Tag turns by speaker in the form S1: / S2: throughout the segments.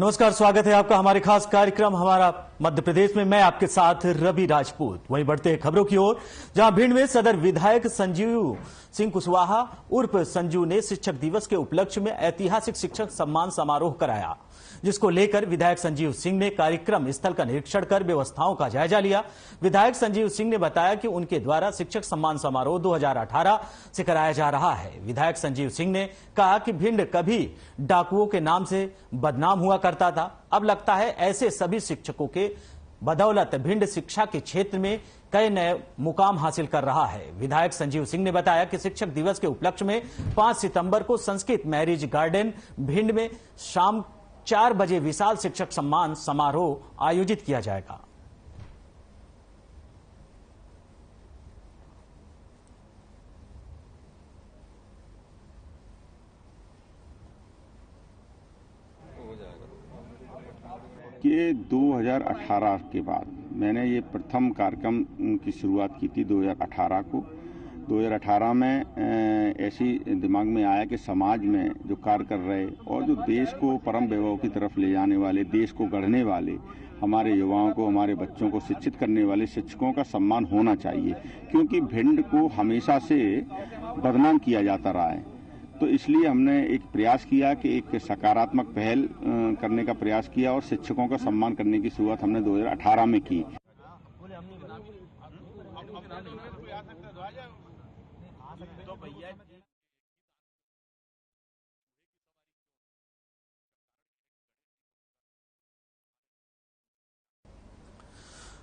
S1: नमस्कार, स्वागत है आपका हमारे खास कार्यक्रम हमारा मध्य प्रदेश में। मैं आपके साथ रवि राजपूत। वहीं बढ़ते हैं खबरों की ओर, जहां भिंड में सदर विधायक संजीव सिंह कुशवाहा उर्फ संजू ने शिक्षक दिवस के उपलक्ष्य में ऐतिहासिक शिक्षक सम्मान समारोह कराया, जिसको लेकर विधायक संजीव सिंह ने कार्यक्रम स्थल का निरीक्षण कर व्यवस्थाओं का जायजा लिया। विधायक संजीव सिंह ने बताया कि उनके द्वारा शिक्षक सम्मान समारोह 2018 से कराया जा रहा है। विधायक संजीव सिंह ने कहा कि भिंड कभी डाकुओं के नाम से बदनाम हुआ करता था, अब लगता है ऐसे सभी शिक्षकों के बदौलत भिंड शिक्षा के क्षेत्र में कई नए मुकाम हासिल कर रहा है। विधायक संजीव सिंह ने बताया कि शिक्षक दिवस के उपलक्ष्य में 5 सितंबर को संस्कृत मैरिज गार्डन भिंड में शाम 4 बजे विशाल शिक्षक सम्मान समारोह आयोजित किया जाएगा।
S2: कि 2018 के बाद मैंने ये प्रथम कार्यक्रम की शुरुआत की थी 2018 को। 2018 में ऐसी दिमाग में आया कि समाज में जो कार्य कर रहे और जो देश को परम वैभव की तरफ ले जाने वाले, देश को गढ़ने वाले, हमारे युवाओं को, हमारे बच्चों को शिक्षित करने वाले शिक्षकों का सम्मान होना चाहिए, क्योंकि भिंड को हमेशा से बदनाम किया जाता रहा है। तो इसलिए हमने एक प्रयास किया कि एक सकारात्मक पहल करने का प्रयास किया और शिक्षकों का सम्मान करने की शुरुआत हमने 2018 में की।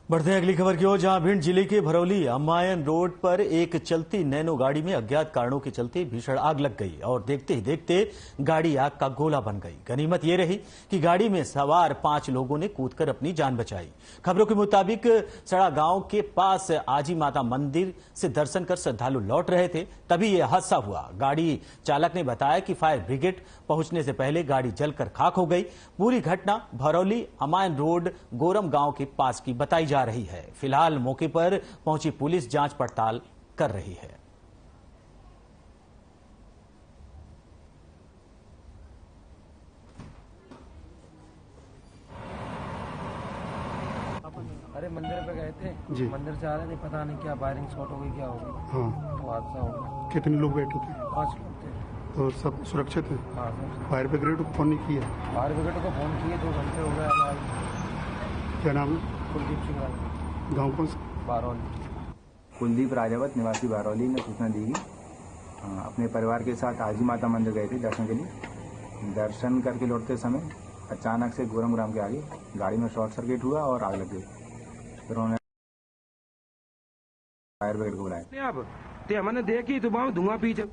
S1: बढ़ते हैं अगली खबर की ओर, जहां भिंड जिले के भरौली अम्मायन रोड पर एक चलती नैनो गाड़ी में अज्ञात कारणों के चलते भीषण आग लग गई और देखते ही देखते गाड़ी आग का गोला बन गई। गनीमत ये रही कि गाड़ी में सवार 5 लोगों ने कूदकर अपनी जान बचाई। खबरों के मुताबिक सड़ा गांव के पास आजी माता मंदिर से दर्शन कर श्रद्धालु लौट रहे थे, तभी यह हादसा हुआ। गाड़ी चालक ने बताया कि फायर ब्रिगेड पहुंचने से पहले गाड़ी जलकर खाक हो गई। पूरी घटना भरौली अम्मायन रोड गोरम गांव के पास की बताई जा रही है। फिलहाल मौके पर पहुंची पुलिस जांच पड़ताल कर रही है।
S3: अरे मंदिर पे गए थे जी, मंदिर से आ रहे थे, पता नहीं क्या वायरिंग शॉर्ट हो गई, क्या हो गई। हाँ, तो हादसा हो गया।
S4: कितने लोग बैठे थे?
S3: 5 लोग थे।
S4: तो सब सुरक्षित है?
S3: हाँ,
S4: फायर ब्रिगेड को फोन नहीं किया?
S3: फायर ब्रिगेड को फोन किए, 2 घंटे हो गए।
S4: क्या नाम है?
S3: कुलदीप सिंह राजपूत।
S4: गाँव कौन सा?
S3: बारौली।
S5: कुलदीप राजावत निवासी बारौली ने सूचना दी कि अपने परिवार के साथ आजी माता मंदिर गए थे दर्शन के लिए। दर्शन करके लौटते समय अचानक से गोरम ग्राम के आगे गाड़ी में शॉर्ट सर्किट हुआ और आग लग गई। फिर उन्होंने फायर ब्रिगेड को बुलाया।
S3: अब हमने देखी तो वहां धुआं पीछे।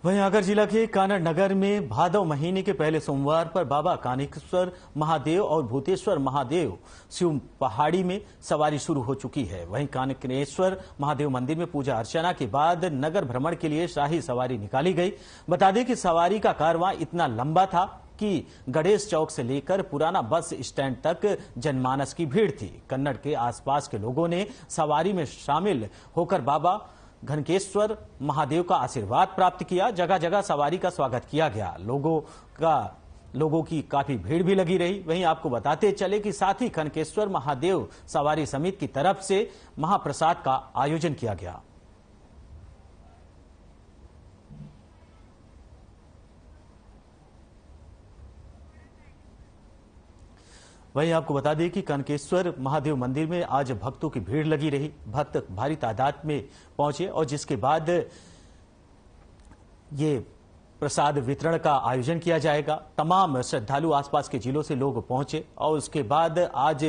S1: वहीं आगर जिला के कानड़ नगर में भादव महीने के पहले सोमवार पर बाबा कानेश्वर महादेव और भूतेश्वर महादेव शिव पहाड़ी में सवारी शुरू हो चुकी है। वहीं कानेश्वर महादेव मंदिर में पूजा अर्चना के बाद नगर भ्रमण के लिए शाही सवारी निकाली गई। बता दें कि सवारी का कारवां इतना लंबा था कि गणेश चौक से लेकर पुराना बस स्टैंड तक जनमानस की भीड़ थी। कन्नड़ के आसपास के लोगों ने सवारी में शामिल होकर बाबा घनकेश्वर महादेव का आशीर्वाद प्राप्त किया। जगह जगह सवारी का स्वागत किया गया। लोगों की काफी भीड़ भी लगी रही। वहीं आपको बताते चले कि साथ ही घनकेश्वर महादेव सवारी समिति की तरफ से महाप्रसाद का आयोजन किया गया। वहीं आपको बता दें कि कनकेश्वर महादेव मंदिर में आज भक्तों की भीड़ लगी रही। भक्त भारी तादाद में पहुंचे और जिसके बाद ये प्रसाद वितरण का आयोजन किया जाएगा। तमाम श्रद्धालु आसपास के जिलों से लोग पहुंचे और उसके बाद आज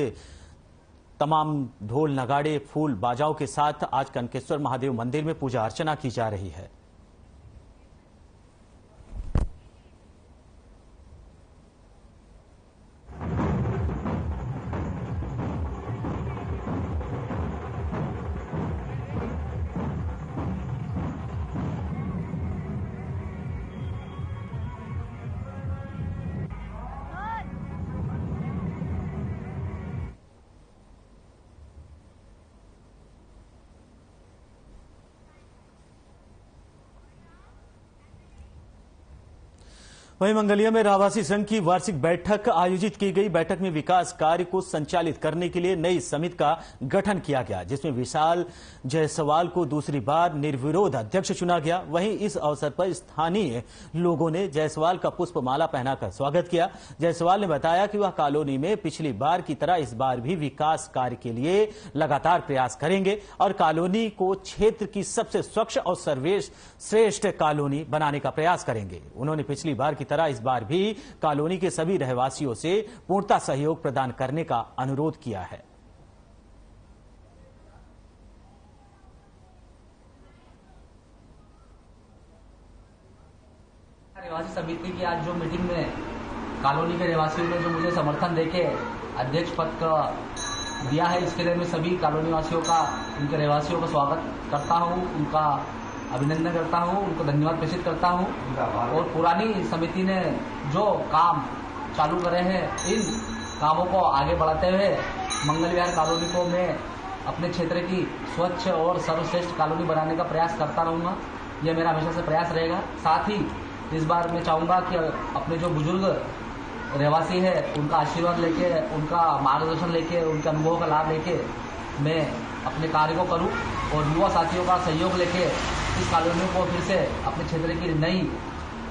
S1: तमाम ढोल नगाड़े फूल बाजाओं के साथ आज कनकेश्वर महादेव मंदिर में पूजा अर्चना की जा रही है। वहीं मंगलिया में रहवासी संघ की वार्षिक बैठक आयोजित की गई। बैठक में विकास कार्य को संचालित करने के लिए नई समिति का गठन किया गया, जिसमें विशाल जायसवाल को दूसरी बार निर्विरोध अध्यक्ष चुना गया। वहीं इस अवसर पर स्थानीय लोगों ने जायसवाल का पुष्पमाला पहनाकर स्वागत किया। जायसवाल ने बताया कि वह कॉलोनी में पिछली बार की तरह इस बार भी विकास कार्य के लिए लगातार प्रयास करेंगे और कॉलोनी को क्षेत्र की सबसे स्वच्छ और सर्वश्रेष्ठ कॉलोनी बनाने का प्रयास करेंगे। उन्होंने पिछली बार की तरह इस बार भी कॉलोनी के सभी रहवासियों से पूर्णतः सहयोग प्रदान करने का अनुरोध किया है।
S6: रहवासी समिति की आज जो मीटिंग में कॉलोनी के रहवासियों ने जो मुझे समर्थन देके अध्यक्ष पद का दिया है, इसके लिए मैं सभी कॉलोनी वासियों का, उनके रहवासियों का स्वागत करता हूं, उनका अभिनंदन करता हूं, उनको धन्यवाद प्रेषित करता हूं। और पुरानी समिति ने जो काम चालू करे हैं, इन कामों को आगे बढ़ाते हुए मंगल विहार कॉलोनी को मैं अपने क्षेत्र की स्वच्छ और सर्वश्रेष्ठ कॉलोनी बनाने का प्रयास करता रहूंगा। यह मेरा हमेशा से प्रयास रहेगा। साथ ही इस बार मैं चाहूंगा कि अपने जो बुजुर्ग रहवासी है, उनका आशीर्वाद लेके, उनका मार्गदर्शन लेके, उनके अनुभव का लाभ लेके मैं अपने कार्य को करूं और युवा साथियों का सहयोग लेके इस कॉलोनी को फिर से अपने क्षेत्र की नई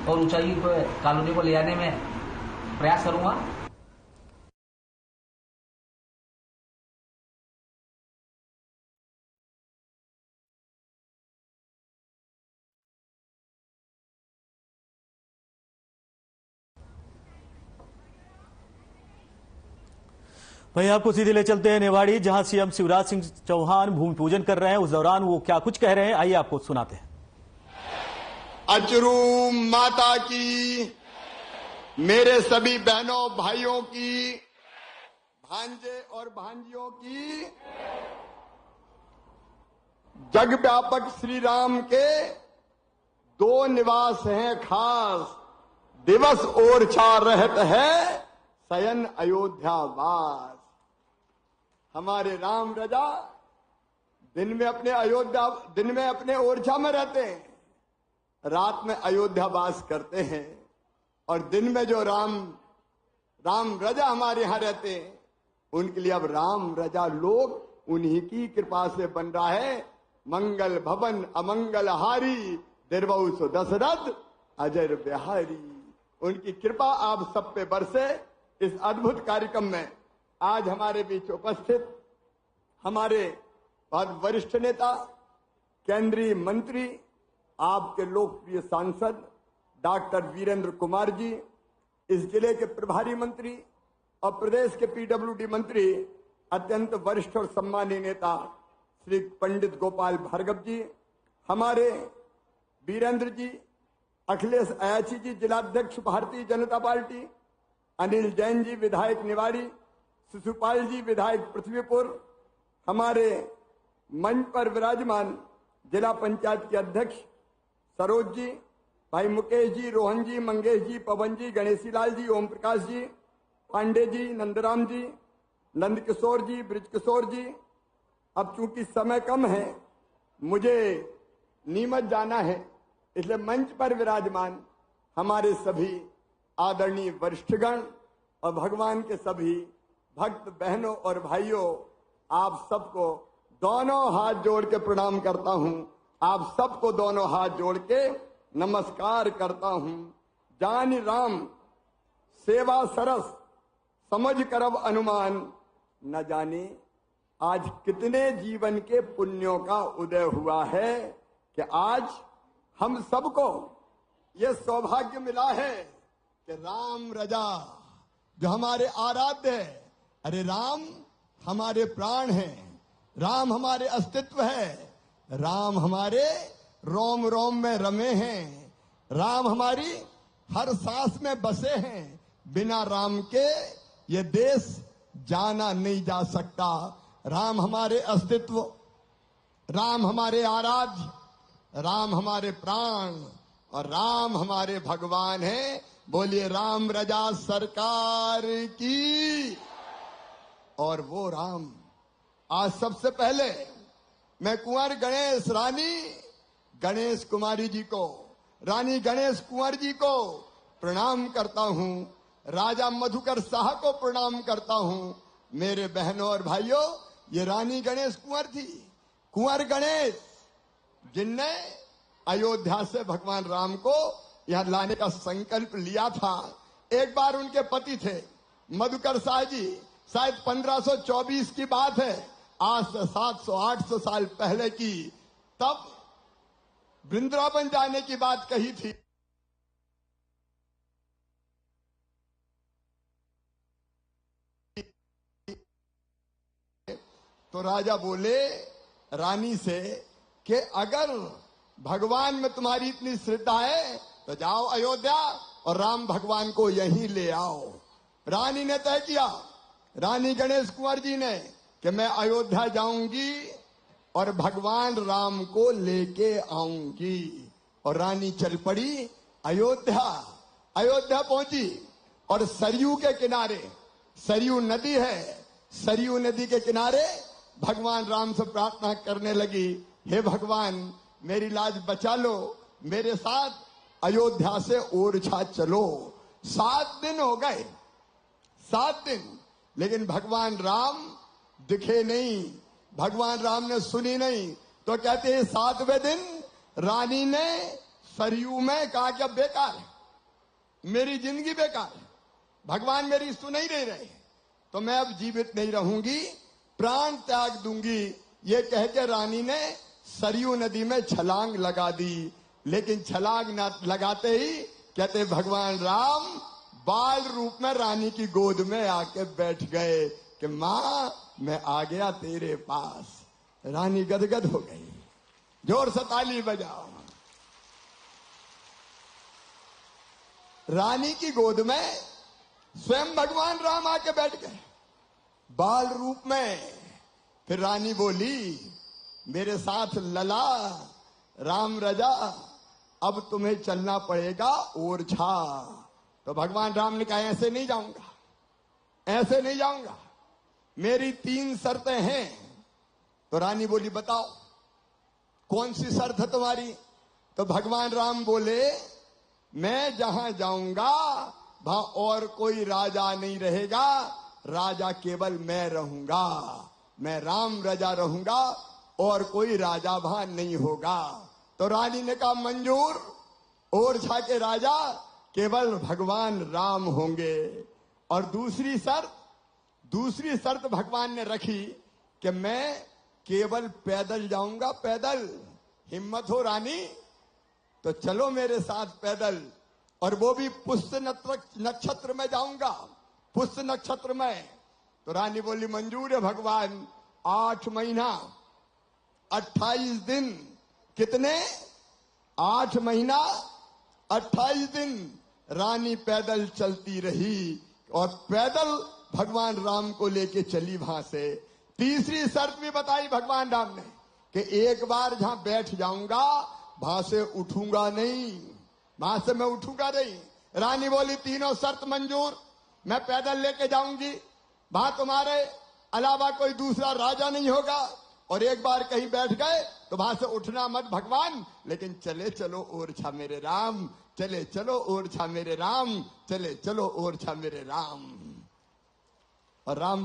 S6: और ऊंचाई पर कॉलोनी को ले आने में प्रयास करूंगा।
S1: भाई आपको सीधे ले चलते हैं निवाड़ी, जहां सीएम शिवराज सिंह चौहान भूमि पूजन कर रहे हैं। उस दौरान वो क्या कुछ कह रहे हैं, आइए आपको सुनाते हैं।
S7: अचरू माता की, मेरे सभी बहनों भाइयों की, भांजे और भांजियों की, जग व्यापक श्री राम के दो निवास हैं खास, दिवस ओरछा रहत है शयन अयोध्या वास। हमारे राम रजा दिन में अपने ओरछा में रहते हैं, रात में अयोध्या वास करते हैं। और दिन में जो राम रजा हमारे यहां रहते हैं, उनके लिए अब राम रजा लोग उन्हीं की कृपा से बन रहा है। मंगल भवन अमंगल हारी, दिरवऊ सो दशरथ अजर बिहारी। उनकी कृपा आप सब पे बरसे। इस अद्भुत कार्यक्रम में आज हमारे बीच उपस्थित हमारे बहुत वरिष्ठ नेता, केंद्रीय मंत्री, आपके लोकप्रिय सांसद डॉक्टर वीरेंद्र कुमार जी, इस जिले के प्रभारी मंत्री और प्रदेश के पीडब्ल्यूडी मंत्री, अत्यंत वरिष्ठ और सम्मानीय नेता श्री पंडित गोपाल भार्गव जी, हमारे वीरेंद्र जी, अखिलेश अयाची जी जिलाध्यक्ष भारतीय जनता पार्टी, अनिल जैन जी विधायक निवाड़ी, शिशुपाल जी विधायक पृथ्वीपुर, हमारे मंच पर विराजमान जिला पंचायत के अध्यक्ष सरोज जी, भाई मुकेश जी, रोहन जी, मंगेश जी, पवन जी, गणेशी लाल जी, ओम प्रकाश जी, पांडे जी, नंदराम जी, नंद किशोर जी, ब्रिज किशोर जी। अब चूंकि समय कम है, मुझे नीमच जाना है, इसलिए मंच पर विराजमान हमारे सभी आदरणीय वरिष्ठगण और भगवान के सभी भक्त बहनों और भाइयों, आप सबको दोनों हाथ जोड़ के प्रणाम करता हूं। आप सबको दोनों हाथ जोड़ के नमस्कार करता हूं। जान राम सेवा सरस, समझ करब अनुमान, न जाने आज कितने जीवन के पुण्यों का उदय हुआ है कि आज हम सबको ये सौभाग्य मिला है कि राम रजा जो हमारे आराध्य है, अरे राम हमारे प्राण हैं, राम हमारे अस्तित्व है, राम हमारे रोम रोम में रमे हैं, राम हमारी हर सांस में बसे हैं। बिना राम के ये देश जाना नहीं जा सकता। राम हमारे अस्तित्व, राम हमारे आराध्य, राम हमारे प्राण और राम हमारे भगवान हैं। बोलिए राम रजा सरकार की। और वो राम आज सबसे पहले मैं कुंवर गणेश रानी गणेश कुमारी जी को, रानी गणेश कुंवर जी को प्रणाम करता हूं, राजा मधुकर शाह को प्रणाम करता हूं। मेरे बहनों और भाइयों, ये रानी गणेश कुंवर थी, कुंवर गणेश, जिनने अयोध्या से भगवान राम को यहां लाने का संकल्प लिया था। एक बार उनके पति थे मधुकर शाह जी, शायद 1524 की बात है, आज से 700-800 साल पहले की, तब वृंदावन जाने की बात कही थी। तो राजा बोले रानी से कि अगर भगवान में तुम्हारी इतनी श्रद्धा है तो जाओ अयोध्या और राम भगवान को यहीं ले आओ। रानी ने तय किया, रानी गणेश कुंवर जी ने, कि मैं अयोध्या जाऊंगी और भगवान राम को लेके आऊंगी। और रानी चल पड़ी अयोध्या। अयोध्या पहुंची और सरयू के किनारे, सरयू नदी है, सरयू नदी के किनारे भगवान राम से प्रार्थना करने लगी, हे भगवान मेरी लाज बचा लो, मेरे साथ अयोध्या से ओरछा चलो। 7 दिन हो गए, 7 दिन, लेकिन भगवान राम दिखे नहीं, भगवान राम ने सुनी नहीं। तो कहते हैं 7वें दिन रानी ने सरयू में कहा कि अब बेकार है, मेरी जिंदगी बेकार है, भगवान मेरी सुन ही नहीं रहे, तो मैं अब जीवित नहीं रहूंगी, प्राण त्याग दूंगी। ये कह के रानी ने सरयू नदी में छलांग लगा दी। लेकिन छलांग न लगाते ही कहते भगवान राम बाल रूप में रानी की गोद में आके बैठ गए कि मां मैं आ गया तेरे पास। रानी गदगद हो गई। जोर से ताली बजाओ। रानी की गोद में स्वयं भगवान राम आके बैठ गए बाल रूप में। फिर रानी बोली, मेरे साथ लला राम रजा, अब तुम्हें चलना पड़ेगा ओरछा। तो भगवान राम ने कहा ऐसे नहीं जाऊंगा, ऐसे नहीं जाऊंगा, मेरी 3 शर्तें हैं। तो रानी बोली बताओ कौन सी शर्त है तुम्हारी। तो भगवान राम बोले, मैं जहां जाऊंगा वहां और कोई राजा नहीं रहेगा, राजा केवल मैं रहूंगा, मैं राम राजा रहूंगा और कोई राजा वहां नहीं होगा। तो रानी ने कहा मंजूर, ओरछा के राजा केवल भगवान राम होंगे। और दूसरी शर्त भगवान ने रखी कि मैं केवल पैदल जाऊंगा, पैदल। हिम्मत हो रानी तो चलो मेरे साथ पैदल, और वो भी पुष्य नक्षत्र में जाऊंगा, पुष्य नक्षत्र में। तो रानी बोली मंजूर है भगवान। 8 महीना 28 दिन, कितने 8 महीना 28 दिन रानी पैदल चलती रही और पैदल भगवान राम को लेके चली वहां से। तीसरी शर्त भी बताई भगवान राम ने कि एक बार जहां बैठ जाऊंगा वहां से उठूंगा नहीं, वहां से मैं उठूंगा नहीं। रानी बोली तीनों शर्त मंजूर, मैं पैदल लेके जाऊंगी, वहां तुम्हारे अलावा कोई दूसरा राजा नहीं होगा, और एक बार कहीं बैठ गए तो वहां से उठना मत भगवान, लेकिन चले चलो ओरछा मेरे राम, चले चलो ओरछा मेरे राम, चले चलो ओरछा मेरे राम। और राम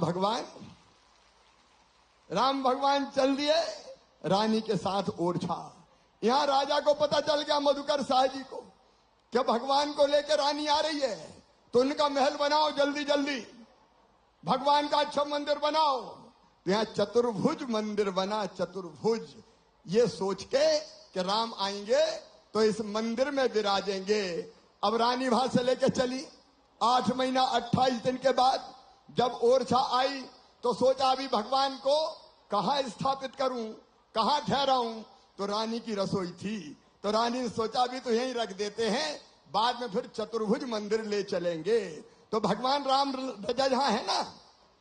S7: भगवान चल दिए रानी के साथ ओरछा। यहां राजा को पता चल गया मधुकर शाह जी को कि भगवान को लेकर रानी आ रही है, तो उनका महल बनाओ जल्दी जल्दी, भगवान का अच्छा मंदिर बनाओ। तो यहां चतुर्भुज मंदिर बना, चतुर्भुज, ये सोच के कि राम आएंगे तो इस मंदिर में विराजेंगे। अब रानी वहां से लेके चली। 8 महीना 28 दिन के बाद जब ओरछा आई तो सोचा अभी भगवान को कहां स्थापित करूं, कहां ठहराऊं। तो रानी की रसोई थी, तो रानी ने सोचा अभी तो यहीं रख देते हैं, बाद में फिर चतुर्भुज मंदिर ले चलेंगे। तो भगवान राम रजा जहां है ना,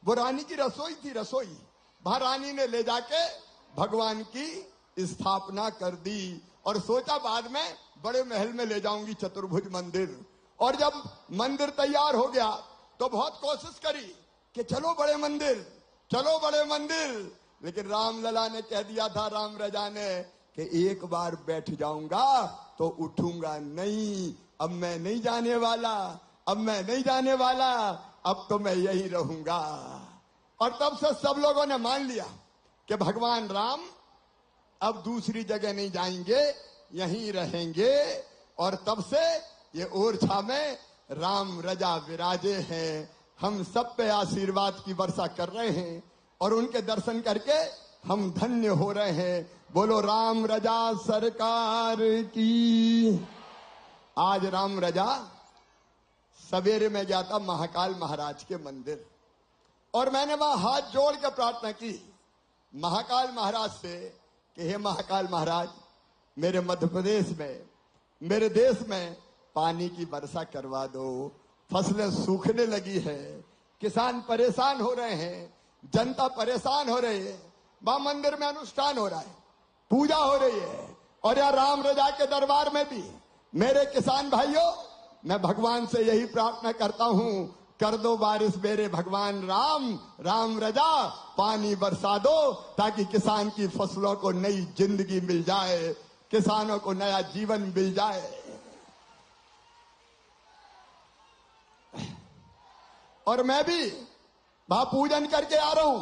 S7: वो रानी की रसोई थी, रसोई, वहां रानी ने ले जाके भगवान की स्थापना कर दी और सोचा बाद में बड़े महल में ले जाऊंगी चतुर्भुज मंदिर। और जब मंदिर तैयार हो गया तो बहुत कोशिश करी कि चलो बड़े मंदिर, चलो बड़े मंदिर, लेकिन राम लला ने कह दिया था, राम रजा ने, कि एक बार बैठ जाऊंगा तो उठूंगा नहीं, अब मैं नहीं जाने वाला, अब मैं नहीं जाने वाला, अब तो मैं यही रहूंगा। और तब से सब लोगों ने मान लिया कि भगवान राम अब दूसरी जगह नहीं जाएंगे, यहीं रहेंगे। और तब से ये ओरछा में राम रजा विराजे हैं। हम सब पे आशीर्वाद की वर्षा कर रहे हैं और उनके दर्शन करके हम धन्य हो रहे हैं। बोलो राम रजा सरकार की। आज राम रजा सवेरे में गया था महाकाल महाराज के मंदिर और मैंने वहां हाथ जोड़ के प्रार्थना की महाकाल महाराज से कि हे महाकाल महाराज, मेरे मध्य प्रदेश में, मेरे देश में पानी की वर्षा करवा दो। फसलें सूखने लगी है, किसान परेशान हो रहे हैं, जनता परेशान हो रही है। वहां मंदिर में अनुष्ठान हो रहा है, पूजा हो रही है और यह राम रजा के दरबार में भी मेरे किसान भाइयों, मैं भगवान से यही प्रार्थना करता हूं, कर दो बारिश मेरे भगवान राम, राम रजा पानी बरसा दो ताकि किसान की फसलों को नई जिंदगी मिल जाए, किसानों को नया जीवन मिल जाए। और मैं भी वहां पूजन करके आ रहा हूं।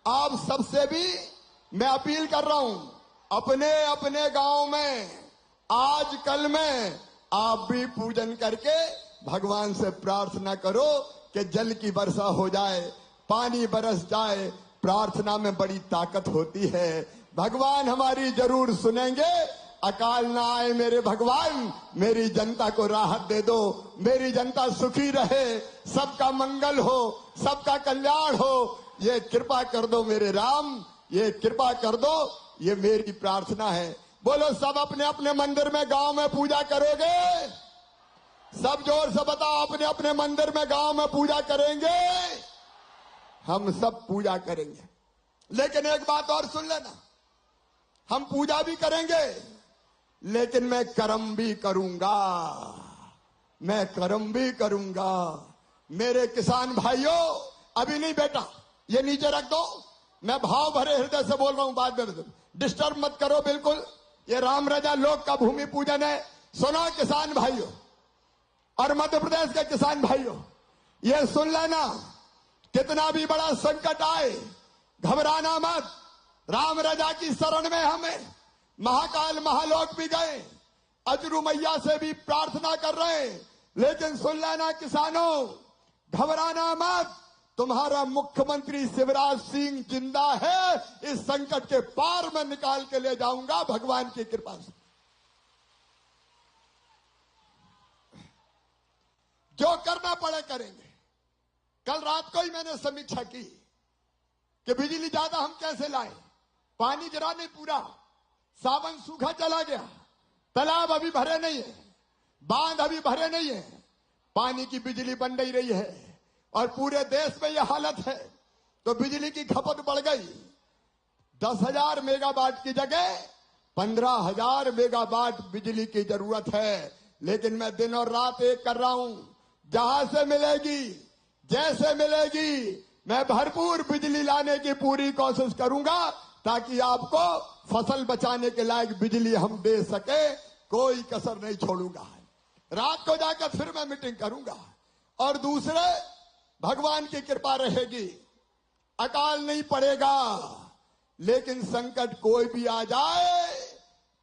S7: आप सबसे भी मैं अपील कर रहा हूं, अपने अपने गांव में आज कल में आप भी पूजन करके भगवान से प्रार्थना करो कि जल की वर्षा हो जाए, पानी बरस जाए। प्रार्थना में बड़ी ताकत होती है। भगवान हमारी जरूर सुनेंगे। अकाल ना आए मेरे भगवान, मेरी जनता को राहत दे दो, मेरी जनता सुखी रहे, सबका मंगल हो, सबका कल्याण हो। ये कृपा कर दो मेरे राम, ये कृपा कर दो, ये मेरी प्रार्थना है। बोलो सब अपने अपने मंदिर में गांव में पूजा करोगे? सब जोर से बताओ, अपने अपने मंदिर में गांव में पूजा करेंगे? हम सब पूजा करेंगे, लेकिन एक बात और सुन लेना, हम पूजा भी करेंगे लेकिन मैं कर्म भी करूंगा, मैं कर्म भी करूंगा। मेरे किसान भाइयों, अभी नहीं बेटा, ये नीचे रख दो, मैं भाव भरे हृदय से बोल रहा हूं, बाद में डिस्टर्ब मत करो बिल्कुल। ये राम रजा लोक का भूमि पूजन है। सुनो किसान भाइयों और मध्य प्रदेश के किसान भाइयों, ये सुन लेना, कितना भी बड़ा संकट आए घबराना मत। राम रजा की शरण में हमें महाकाल महालोक भी गए, अजरू मैया से भी प्रार्थना कर रहे हैं, लेकिन सुन लेना किसानों, घबराना मत। तुम्हारा मुख्यमंत्री शिवराज सिंह जिंदा है, इस संकट के पार में निकाल के ले जाऊंगा भगवान की कृपा से। जो करना पड़े करेंगे। कल रात को ही मैंने समीक्षा की कि बिजली ज्यादा हम कैसे लाएं, पानी जरा नहीं पूरा, सावन सूखा चला गया, तालाब अभी भरे नहीं है, बांध अभी भरे नहीं है, पानी की बिजली बन नहीं रही है और पूरे देश में यह हालत है। तो बिजली की खपत बढ़ गई, 10,000 मेगावाट की जगह 15,000 मेगावाट बिजली की जरूरत है। लेकिन मैं दिन और रात एक कर रहा हूं, जहां से मिलेगी, जैसे मिलेगी, मैं भरपूर बिजली लाने की पूरी कोशिश करूंगा ताकि आपको फसल बचाने के लायक बिजली हम दे सके। कोई कसर नहीं छोड़ूंगा। रात को जाकर फिर मैं मीटिंग करूंगा। और दूसरे, भगवान की कृपा रहेगी, अकाल नहीं पड़ेगा, लेकिन संकट कोई भी आ जाए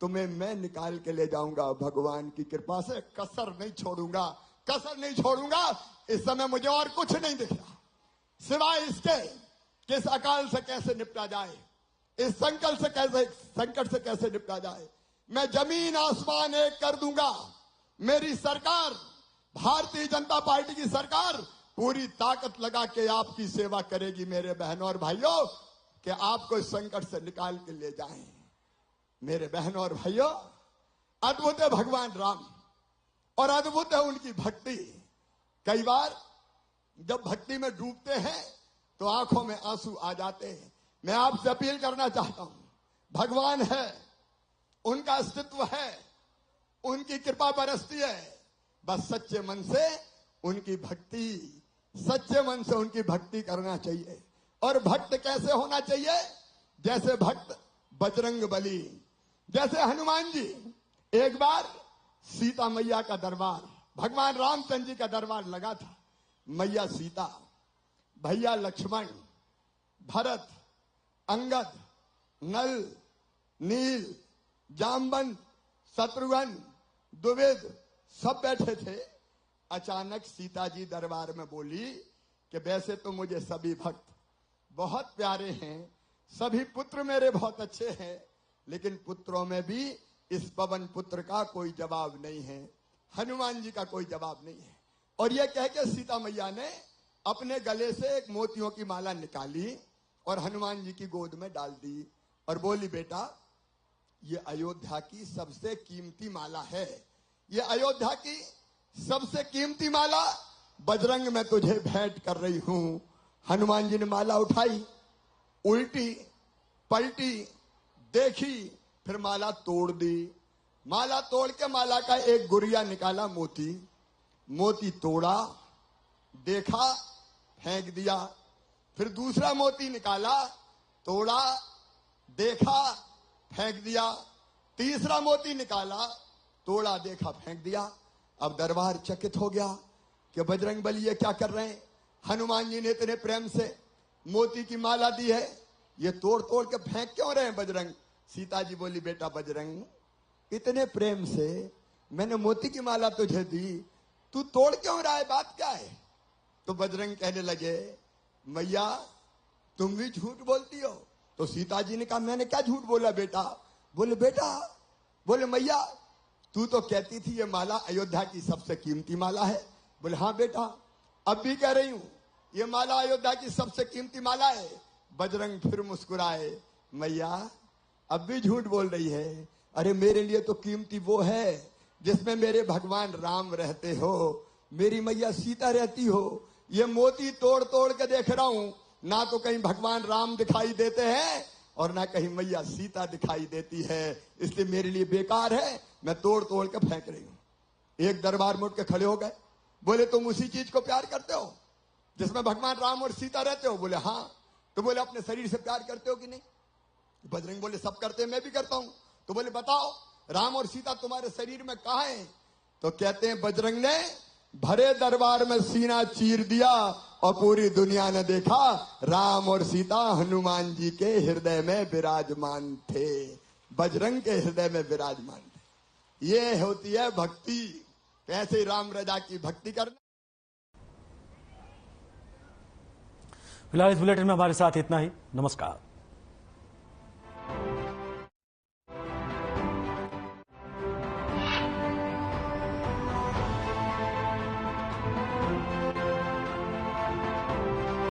S7: तुम्हें मैं निकाल के ले जाऊंगा भगवान की कृपा से। कसर नहीं छोड़ूंगा, कसर नहीं छोड़ूंगा। इस समय मुझे और कुछ नहीं दिख रहा सिवाय इसके कि इस अकाल से कैसे निपटा जाए, इस संकट से कैसे निपटा जाए। मैं जमीन आसमान एक कर दूंगा। मेरी सरकार, भारतीय जनता पार्टी की सरकार पूरी ताकत लगा के आपकी सेवा करेगी मेरे बहनों और भाइयों, कि आपको इस संकट से निकाल के ले जाएं। मेरे बहनों और भाइयों, अद्भुत है भगवान राम और अद्भुत है उनकी भक्ति। कई बार जब भक्ति में डूबते हैं तो आंखों में आंसू आ जाते हैं। मैं आपसे अपील करना चाहता हूं, भगवान है, उनका अस्तित्व है, उनकी कृपा बरसती है, बस सच्चे मन से उनकी भक्ति, सच्चे मन से उनकी भक्ति करना चाहिए। और भक्त कैसे होना चाहिए? जैसे भक्त बजरंग बली, जैसे हनुमान जी एक बार सीता मैया का दरबार, भगवान रामचंद्र जी का दरबार लगा था। मैया सीता, भैया लक्ष्मण, भरत, अंगद, नल, नील, जामवंत, शत्रुघ्न, द्विविद सब बैठे थे। अचानक सीता जी दरबार में बोली कि वैसे तो मुझे सभी भक्त बहुत प्यारे हैं, सभी पुत्र मेरे बहुत अच्छे हैं, लेकिन पुत्रों में भी इस पवन पुत्र का कोई जवाब नहीं है, हनुमान जी का कोई जवाब नहीं है। और यह कह के सीता मैया ने अपने गले से एक मोतियों की माला निकाली और हनुमान जी की गोद में डाल दी और बोली, बेटा ये अयोध्या की सबसे कीमती माला है, ये अयोध्या की सबसे कीमती माला बजरंग मैं तुझे भेंट कर रही हूं। हनुमान जी ने माला उठाई, उल्टी पलटी, देखी, फिर माला तोड़ दी। माला तोड़ के माला का एक गुरिया निकाला, मोती, मोती तोड़ा, देखा, फेंक दिया। फिर दूसरा मोती निकाला, तोड़ा, देखा, फेंक दिया। तीसरा मोती निकाला, तोड़ा, देखा, फेंक दिया। अब दरबार चकित हो गया कि बजरंग बली ये क्या कर रहे हैं, हनुमान जी ने इतने प्रेम से मोती की माला दी है, ये तोड़ तोड़ के फेंक क्यों रहे हैं बजरंग। सीता जी बोली, बेटा बजरंग, इतने प्रेम से मैंने मोती की माला तुझे दी, तू तोड़ क्यों रहा है, बात क्या है। तो बजरंग कहने लगे, मैया तुम भी झूठ बोलती हो। तो सीता जी ने कहा, मैंने क्या झूठ बोला बेटा। बोले, बेटा, बोले मैया तू तो कहती थी ये माला अयोध्या की सबसे कीमती माला है। बोले, हाँ बेटा, अब भी कह रही हूं ये माला अयोध्या की सबसे कीमती माला है। बजरंग फिर मुस्कुराए, मैया अब भी झूठ बोल रही है। अरे मेरे लिए तो कीमती वो है जिसमें मेरे भगवान राम रहते हो, मेरी मैया सीता रहती हो। ये मोती तोड़ तोड़ के देख रहा हूं, ना तो कहीं भगवान राम दिखाई देते हैं और ना कहीं मैया सीता दिखाई देती है, इसलिए मेरे लिए बेकार है, मैं तोड़ तोड़ के फेंक रही हूं। एक दरबार में उठ के खड़े हो गए, बोले, तुम उसी चीज को प्यार करते हो जिसमें भगवान राम और सीता रहते हो। बोले, हाँ। तो बोले, अपने शरीर से प्यार करते हो कि नहीं। बजरंग बोले, सब करते हैं, मैं भी करता हूं। तो बोले, बताओ राम और सीता तुम्हारे शरीर में कहां है। तो कहते हैं, बजरंग ने भरे दरबार में सीना चीर दिया और पूरी दुनिया ने देखा राम और सीता हनुमान जी के हृदय में विराजमान थे, बजरंग के हृदय में विराजमान थे। ये होती है भक्ति, कैसे राम रजा की भक्ति करना।
S1: फिलहाल इस बुलेटिन में हमारे साथ इतना ही। नमस्कार।